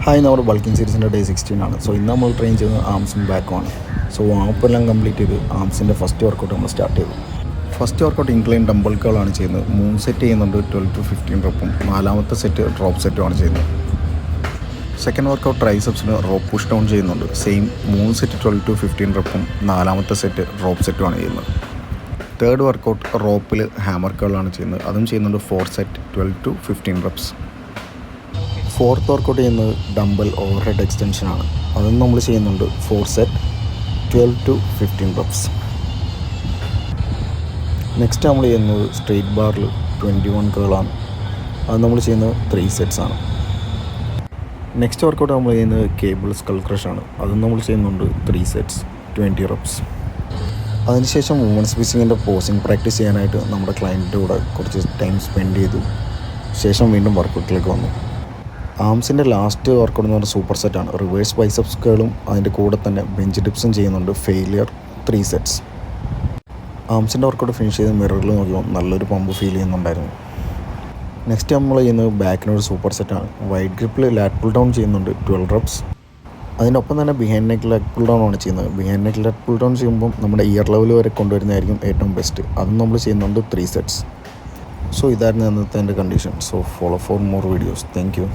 Hi, നമ്മുടെ bulking സീരീസിൻ്റെ day 16 ആണ്. So ഇന്ന് നമ്മൾ ട്രെയിൻ ചെയ്യുന്നത് ആംസും ബാക്കുമാണ്. സോ വാമപ്പെല്ലാം കംപ്ലീറ്റ് ചെയ്ത് ആംസിൻ്റെ ഫസ്റ്റ് വർക്കൗട്ട് നമ്മൾ സ്റ്റാർട്ട് ചെയ്തു. ഫസ്റ്റ് വർക്കൗട്ട് ഇൻക്ലൈൻ ഡംബൽ കേളാണ് ചെയ്യുന്നത്. 3 സെറ്റ് ചെയ്യുന്നുണ്ട്, 12 to 15 റെപ്പും. 4ാമത്തെ സെറ്റ് ഡ്രോപ്പ് സെറ്റുമാണ് ചെയ്യുന്നത്. സെക്കൻഡ് വർക്കൗട്ട് ട്രൈസെപ്സിന് റോപ്പ് പുഷ് ഡൗൺ ചെയ്യുന്നുണ്ട്. സെയിം 3 സെറ്റ് 12 to 15 റെപ്പും. 4ാമത്തെ സെറ്റ് ഡ്രോപ്പ് സെറ്റുമാണ് ചെയ്യുന്നത്. തേർഡ് വർക്കൗട്ട് റോപ്പിൽ ഹാമർ കേളാണ് ചെയ്യുന്നത്. അതും ചെയ്യുന്നുണ്ട് 4 set 12 to 15 reps. Fourth workout ചെയ്യുന്നത് ഡംബൽ ഓവർ ഹെഡ് എക്സ്റ്റൻഷനാണ്. അതും നമ്മൾ ചെയ്യുന്നുണ്ട് 4 സെറ്റ് 12 to 15 റെപ്സ്. നെക്സ്റ്റ് നമ്മൾ ചെയ്യുന്നത് സ്ട്രെയിറ്റ് ബാറിൽ 21 കേളാണ്. അത് നമ്മൾ ചെയ്യുന്നത് 3 സെറ്റ്സ് ആണ്. നെക്സ്റ്റ് വർക്കൗട്ട് നമ്മൾ ചെയ്യുന്നത് കേബിൾ സ്കൾ ക്രഷാണ്. അതും നമ്മൾ ചെയ്യുന്നുണ്ട് 3 സെറ്റ്സ് 20 റെപ്സ്. അതിനുശേഷം വുമൻസ് ഫിസിങ്ങിൻ്റെ പോസിങ് പ്രാക്ടീസ് ചെയ്യാനായിട്ട് നമ്മുടെ ക്ലയൻറ്റിൻ്റെ കൂടെ കുറച്ച് ടൈം സ്പെൻഡ് ചെയ്തു. ശേഷം വീണ്ടും വർക്കൗട്ടിലേക്ക് വന്നു. ആംസിൻ്റെ ലാസ്റ്റ് വർക്കൗട്ട് എന്ന് പറഞ്ഞാൽ സൂപ്പർ സെറ്റാണ്. റിവേഴ്സ് ബൈസെപ്സ് കേളും അതിൻ്റെ കൂടെ തന്നെ ബെഞ്ച് ഡിപ്സും ചെയ്യുന്നുണ്ട്. Failure 3 sets. ആംസിൻ്റെ വർക്കൗട്ട് ഫിനിഷ് ചെയ്ത് മിററിൽ നോക്കിയപ്പോൾ നല്ലൊരു പമ്പ് ഫീൽ ചെയ്യുന്നുണ്ടായിരുന്നു. നെക്സ്റ്റ് നമ്മൾ ചെയ്യുന്നത് ബാക്കിനൊരു സൂപ്പർ സെറ്റാണ്. വൈഡ് ഗ്രിപ്പിൽ ലാറ്റ് പുൾ ഡൗൺ ചെയ്യുന്നുണ്ട് 12 റെപ്സ്. അതിനൊപ്പം തന്നെ behind neck leg pull down ആണ് ചെയ്യുന്നത്. Behind neck leg pull down ചെയ്യുമ്പോൾ നമ്മുടെ ഇയർ ലെവൽ വരെ കൊണ്ടുവരുന്നതായിരിക്കും ഏറ്റവും ബെസ്റ്റ്. അതും നമ്മൾ ചെയ്യുന്നുണ്ട് 3 സെറ്റ്സ്. സോ ഇതായിരുന്നു അന്നത്തെ എൻ്റെ condition. So follow for more videos. Thank you.